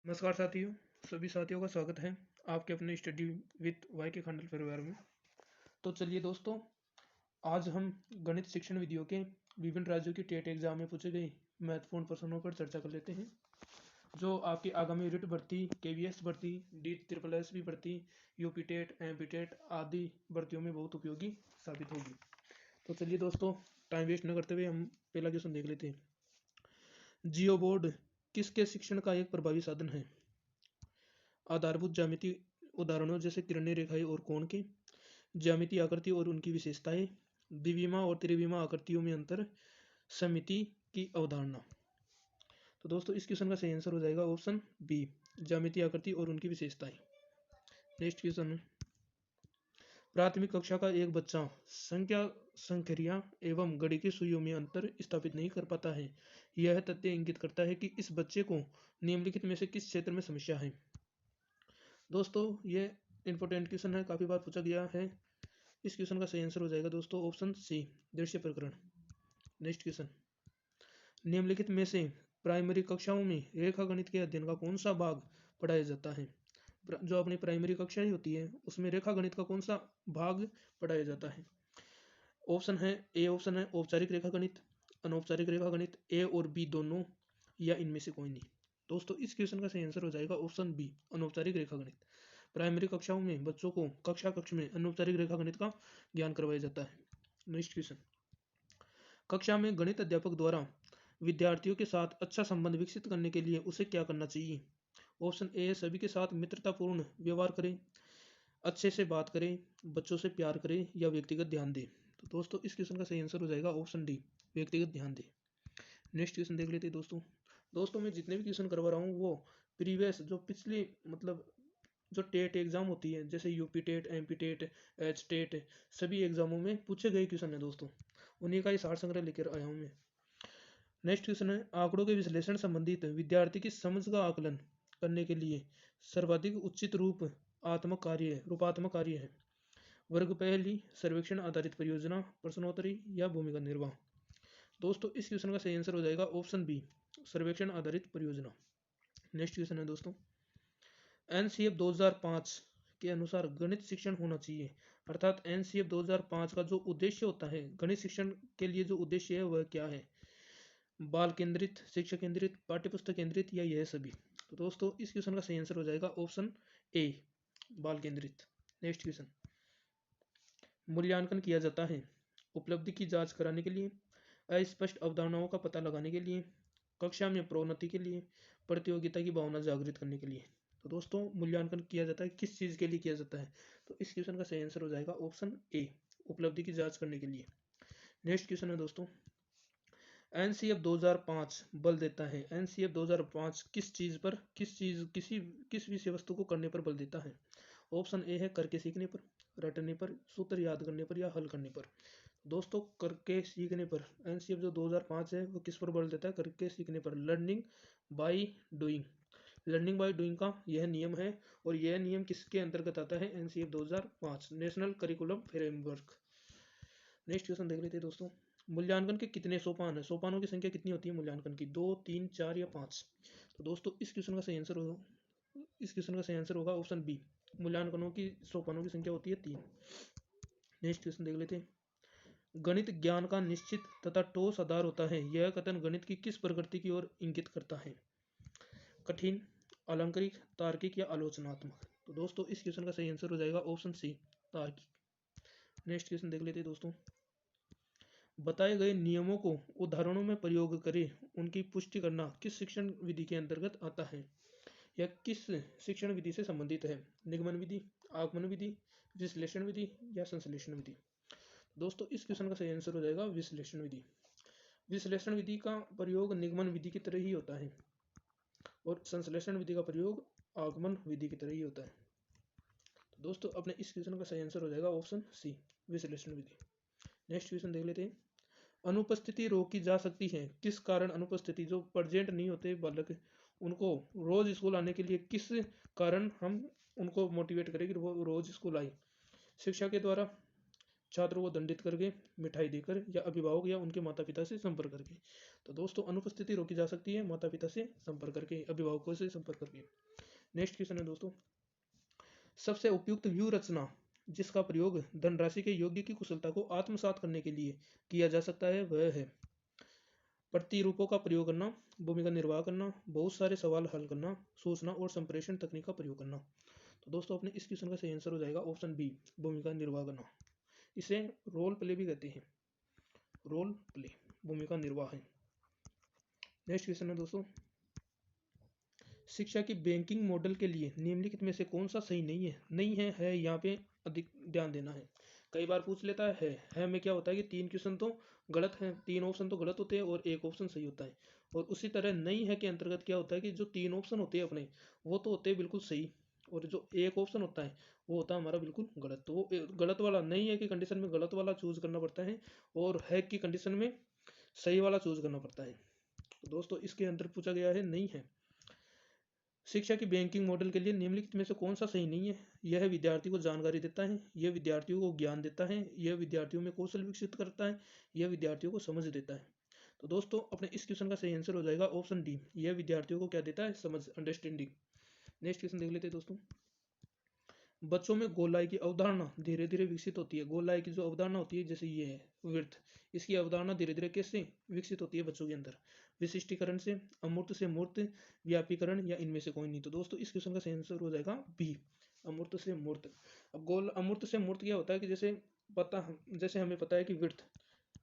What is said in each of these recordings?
नमस्कार साथियों, सभी साथियों का स्वागत है आपके अपने स्टडी विद वाई के खंडल परिवार में। तो चलिए दोस्तों, आज हम गणित शिक्षण विधियों के विभिन्न राज्यों की टेट एग्जाम में पूछे गए महत्वपूर्ण प्रश्नों पर चर्चा कर लेते हैं, जो आपकी आगामी रिट भर्ती, केवीएस भर्ती, डी ट्रिपल एस बी भर्ती, यूपी टेट, एमपी टेट आदि भर्तियों में बहुत उपयोगी साबित होगी। तो चलिए दोस्तों, टाइम वेस्ट न करते हुए हम पहला क्वेश्चन देख लेते हैं। जियो बोर्ड किसके शिक्षण का एक प्रभावी साधन है? आधारभूत ज्यामिति उदाहरणों जैसे किरणें, रेखाएं और कोण के, ज्यामिति आकृति और उनकी विशेषताएं, द्विविमा और त्रिविमा आकृतियों में अंतर, समिति की अवधारणा। तो दोस्तों, इस क्वेश्चन का सही आंसर हो जाएगा ऑप्शन बी, ज्यामिति आकृति और उनकी विशेषताएं। नेक्स्ट क्वेश्चन है, प्राथमिक कक्षा का एक बच्चा संख्या, संक्रिया एवं गणितीय सुइयों में अंतर स्थापित नहीं कर पाता है। यह तथ्य इंगित करता है कि इस बच्चे को निम्नलिखित में से किस क्षेत्र में समस्या है? दोस्तों, ये इंपॉर्टेंट क्वेश्चन है, काफ़ी बार पूछा गया है। इस क्वेश्चन का सही आंसर हो जाएगा दोस्तों ऑप्शन सी, दृश्य प्रकरण। नेक्स्ट क्वेश्चन, निम्नलिखित में से प्राइमरी कक्षाओं में रेखा गणित के अध्ययन का कौन सा भाग पढ़ाया जाता है? जो अपनी प्राइमरी कक्षा ही होती है उसमें रेखा गणित का कौन सा भाग पढ़ाया जाता है? ऑप्शन है औपचारिक रेखा गणित, अनौपचारिक रेखा गणित, ए और बी दोनों, या इनमें से कोई नहीं। दोस्तों, इस क्वेश्चन का सही आंसर हो जाएगा ऑप्शन बी, अनौपचारिक रेखा गणित। प्राइमरी कक्षाओं में बच्चों को कक्ष में अनौपचारिक रेखा गणित का ज्ञान करवाया जाता है। नेक्स्ट क्वेश्चन, कक्षा में गणित अध्यापक द्वारा विद्यार्थियों के साथ अच्छा संबंध विकसित करने के लिए उसे क्या करना चाहिए? ऑप्शन ए, सभी के साथ मित्रतापूर्ण व्यवहार करें, अच्छे से बात करें, बच्चों से प्यार करें, या व्यक्तिगत ध्यान दें। तो दोस्तों, इस क्वेश्चन का सही आंसर हो जाएगा ऑप्शन डी, व्यक्तिगत ध्यान दें। नेक्स्ट क्वेश्चन देख लेते हैं दोस्तों मैं जितने भी क्वेश्चन करवा रहा हूँ वो प्रीवियस जो पिछली जो टेट एग्जाम होती है, जैसे UP TET, MP TET, H TET, सभी एग्जामों में पूछे गए क्वेश्चन है दोस्तों, उन्हीं का ही सार संग्रह लेकर आया हूँ मैं। नेक्स्ट क्वेश्चन है, आंकड़ों के विश्लेषण संबंधित विद्यार्थी की समझ का आकलन करने के लिए सर्वाधिक उचित रूपात्मक कार्य है? वर्ग पहली, सर्वेक्षण आधारित परियोजना, प्रश्नोत्तरी, या भूमिका निर्वाह। दोस्तों, इस क्वेश्चन का सही आंसर हो जाएगा ऑप्शन बी, सर्वेक्षण आधारित परियोजना। नेक्स्ट क्वेश्चन है दोस्तों, एनसीएफ 2005 के अनुसार गणित शिक्षण होना चाहिए, अर्थात एनसीएफ 2005 का जो उद्देश्य होता है गणित शिक्षण के लिए, जो उद्देश्य है वह क्या है? बाल केंद्रित, शिक्षक केंद्रित, पाठ्यपुस्तक केंद्रित, या यह सभी? तो दोस्तों, इस क्वेश्चन का सही आंसर हो जाएगा ऑप्शन ए, बाल केंद्रित। नेक्स्ट क्वेश्चन, मूल्यांकन किया जाता है उपलब्धि की जांच कराने के लिए, अस्पष्ट अवधारणाओं का पता लगाने के लिए, कक्षा में प्रोन्नति के लिए, प्रतियोगिता की भावना जागृत करने के लिए। तो दोस्तों, मूल्यांकन किया जाता है किस चीज़ के लिए किया जाता है? तो इस क्वेश्चन का सही आंसर हो जाएगा ऑप्शन ए, उपलब्धि की जांच करने के लिए। नेक्स्ट क्वेश्चन है दोस्तों, एनसीएफ 2005 बल देता है, एनसीएफ 2005 किस चीज़ पर, किस विषय वस्तु को करने पर बल देता है? ऑप्शन ए है करके सीखने पर, रटने पर, सूत्र याद करने पर, या हल करने पर। दोस्तों, करके सीखने पर एनसीएफ जो 2005 है वो किस पर बल देता है? करके सीखने पर, learning by doing. Learning by doing का यह नियम है, और यह नियम किसके अंतर्गत आता है? NCF 2005, national curriculum framework. Next question देख लेते हैं दोस्तों, मूल्यांकन के कितने सोपान है? सोपानों की संख्या कितनी होती है मूल्यांकन की? 2, 3, 4, या 5? तो दोस्तों, इस क्वेश्चन का सही आंसर होगा ऑप्शन बी, मूल्यांकनों की सोपानों की संख्या होती है 3। नेक्स्ट क्वेश्चन देख लेते हैं, गणित ज्ञान का निश्चित तथा ठोस आधार होता है, यह कथन गणित की किस प्रकृति की ओर इंगित करता है? कठिन, अलंकारिक, तार्किक, या आलोचनात्मक? तो दोस्तों, इस क्वेश्चन का सही आंसर हो जाएगा ऑप्शन सी, तार्किक। नेक्स्ट क्वेश्चन देख लेते हैं दोस्तों, बताए गए नियमों को उदाहरणों में प्रयोग करें, उनकी पुष्टि करना किस शिक्षण विधि के अंतर्गत आता है, या किस शिक्षण विधि से संबंधित है? निगमन विधि, आगमन विधि, विश्लेषण विधि, या संश्लेषण विधि? दोस्तों, इस क्वेश्चन का सही आंसर हो जाएगा विश्लेषण विधि। विश्लेषण विधि का प्रयोग निगमन विधि की तरह ही होता है, और संश्लेषण विधि का प्रयोग आगमन विधि की तरह ही होता है। तो दोस्तों, अपने इस क्वेश्चन का सही आंसर हो जाएगा ऑप्शन सी, विश्लेषण विधि। नेक्स्ट क्वेश्चन देख लेते हैं, अनुपस्थिति रोकी जा सकती है किस कारण? अनुपस्थिति जो प्रेजेंट नहीं होते बालक, उनको रोज स्कूल आने के लिए किस कारण हम उनको मोटिवेट करें कि वो रोज स्कूल आए? शिक्षा के द्वारा, छात्रों को दंडित करके, मिठाई देकर, या अभिभावक या उनके माता पिता से संपर्क करके। तो दोस्तों अनुपस्थिति रोकी जा सकती है माता पिता से संपर्क करके, अभिभावकों से संपर्क करके। नेक्स्ट क्वेश्चन है दोस्तों, सबसे उपयुक्त व्यू रचना जिसका प्रयोग धनराशि के योग्य की कुशलता को आत्मसात करने के लिए किया जा सकता है वह है प्रतिरूपों का प्रयोग करना, भूमिका निर्वाह करना, बहुत सारे सवाल हल करना, सूचना और संप्रेषण तकनीक का प्रयोग करना। तो दोस्तों अपने इस क्वेश्चन का सही आंसर हो जाएगा ऑप्शन बी, भूमिका निर्वाह करना। इसे रोल प्ले भी कहते हैं, रोल प्ले, भूमिका निर्वाह है। नेक्स्ट क्वेश्चन है दोस्तों, शिक्षा की बैंकिंग मॉडल के लिए निम्नलिखित में से कौन सा सही नहीं है? नहीं है यहाँ पे अधिक ध्यान देना है। कई बार पूछ लेता है में क्या होता है कि 3 क्वेश्चन तो गलत हैं, 3 ऑप्शन तो गलत होते हैं और 1 ऑप्शन सही होता है। और उसी तरह नहीं है के अंतर्गत क्या होता है कि जो 3 ऑप्शन होते हैं अपने, वो तो होते हैं बिल्कुल सही, और जो 1 ऑप्शन होता है वो होता है हमारा बिल्कुल गलत। तो वो गलत वाला नहीं है की कंडीशन में गलत वाला चूज करना पड़ता है, और है की कंडीशन में सही वाला चूज करना पड़ता है। तो दोस्तों इसके अंदर पूछा गया है नहीं है, शिक्षा की बैंकिंग मॉडल के लिए निम्नलिखित में से कौन सा सही नहीं है? यह विद्यार्थी को जानकारी देता है, यह विद्यार्थियों को ज्ञान देता है, यह विद्यार्थियों में कौशल विकसित करता है, यह विद्यार्थियों को समझ देता है। तो दोस्तों अपने इस क्वेश्चन का सही आंसर हो जाएगा ऑप्शन डी, यह विद्यार्थियों को क्या देता है? समझ, अंडरस्टैंडिंग। नेक्स्ट क्वेश्चन देख लेते हैं दोस्तों, बच्चों में गोलाई की अवधारणा धीरे धीरे विकसित होती है। गोलाई की जो अवधारणा होती है, जैसे ये है वृत्त, इसकी अवधारणा धीरे धीरे कैसे विकसित होती है बच्चों के अंदर? विशिष्टीकरण से, अमूर्त से मूर्त, व्यापीकरण, या इनमें से कोई नहीं। तो दोस्तों इस क्वेश्चन का सही आंसर हो जाएगा बी, अमूर्त से मूर्त। अब गोल अमूर्त से मूर्त क्या होता है कि जैसे हमें पता है कि वृत्त,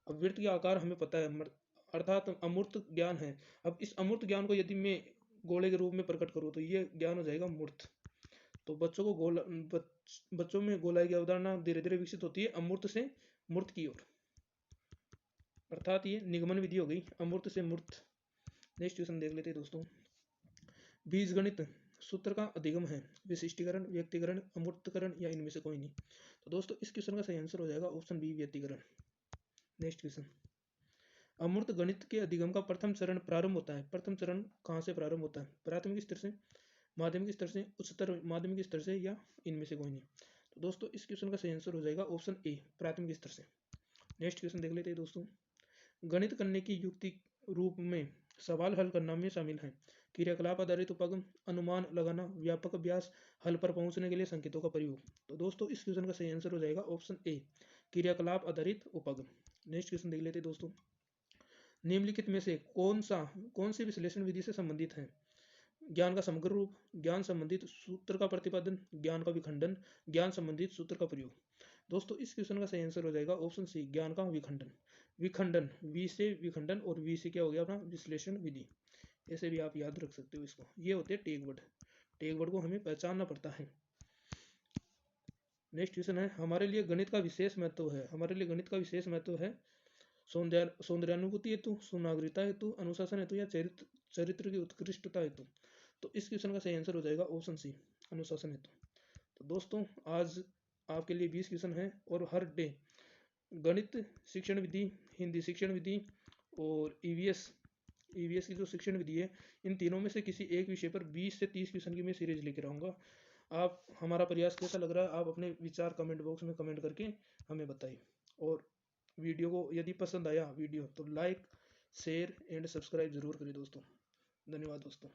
अब वृत्त का आकार हमें पता है, अर्थात अमूर्त ज्ञान है। अब इस अमूर्त ज्ञान को यदि मैं गोले के रूप में प्रकट करूँ तो ये ज्ञान हो जाएगा मूर्त। तो बच्चों में गोलाई की अवधारणा धीरे धीरे विकसित होती है अमूर्त से मूर्त की ओर, अर्थात ये निगमन विधि हो गई, अमूर्त से मूर्त। नेक्स्ट क्वेश्चन देख लेते हैं दोस्तों, बीजगणित सूत्र का अधिगम है, विशिष्टीकरण, व्यक्तिकरण, अमूर्तकरण, या इनमें से कोई नहीं। तो दोस्तों इस क्वेश्चन का सही आंसर हो जाएगा ऑप्शन बी, व्यक्तिकरण। नेक्स्ट क्वेश्चन, अमूर्त गणित के अधिगम का प्रथम चरण प्रारंभ होता है। प्रथम चरण कहाँ से प्रारंभ होता है? प्राथमिक स्तर से, माध्यमिक स्तर से, उच्चतर माध्यमिक स्तर से, या इनमें से कोई नहीं। तो दोस्तों इस क्वेश्चन का सही आंसर हो जाएगा ऑप्शन ए, प्राथमिक स्तर से। नेक्स्ट क्वेश्चन देख लेते हैं दोस्तों, गणित करने की युक्ति रूप में सवाल हल करना में शामिल है क्रियाकलाप आधारित उपगम, अनुमान लगाना, व्यापक अभ्यास, हल पर पहुंचने के लिए संकेतों का प्रयोग। तो दोस्तों इस क्वेश्चन का सही आंसर हो जाएगा ऑप्शन ए, क्रियाकलाप आधारित उपगम। नेक्स्ट क्वेश्चन देख लेते हैं दोस्तों, निम्नलिखित में से कौन सी विश्लेषण विधि से संबंधित है? ज्ञान का समग्र रूप, ज्ञान संबंधित सूत्र का प्रतिपादन, ज्ञान का विखंडन, ज्ञान संबंधित सूत्र का प्रयोग। दोस्तों इस क्वेश्चन का सही आंसर हो जाएगा ऑप्शन सी, ज्ञान का विखंडन। विखंडन, वी से विखंडन, और वी से क्या हो गया अपना विश्लेषण विधि। ऐसे भी आप याद रख सकते हो इसको, ये होते हैं टैग वर्ड, टैग वर्ड को हमें पहचानना पड़ता है। नेक्स्ट क्वेश्चन है, हमारे लिए गणित का विशेष महत्व है, हमारे लिए गणित का विशेष महत्व है सौंदर्यानुभूति हेतु, सुनागरिकता हेतु, अनुशासन हेतु, या चरित्र की उत्कृष्टता हेतु। तो इस क्वेश्चन का सही आंसर हो जाएगा ऑप्शन सी, अनुशासन हेतु। तो दोस्तों आज आपके लिए 20 क्वेश्चन हैं, और हर डे गणित शिक्षण विधि, हिंदी शिक्षण विधि, और ईवीएस की जो शिक्षण विधि है, इन तीनों में से किसी एक विषय पर 20 से 30 क्वेश्चन की मैं सीरीज लेकर आऊँगा। आप हमारा प्रयास कैसा लग रहा है, आप अपने विचार कमेंट बॉक्स में कमेंट करके हमें बताइए। और वीडियो को यदि पसंद आया वीडियो तो लाइक, शेयर एंड सब्सक्राइब जरूर करें दोस्तों। धन्यवाद दोस्तों।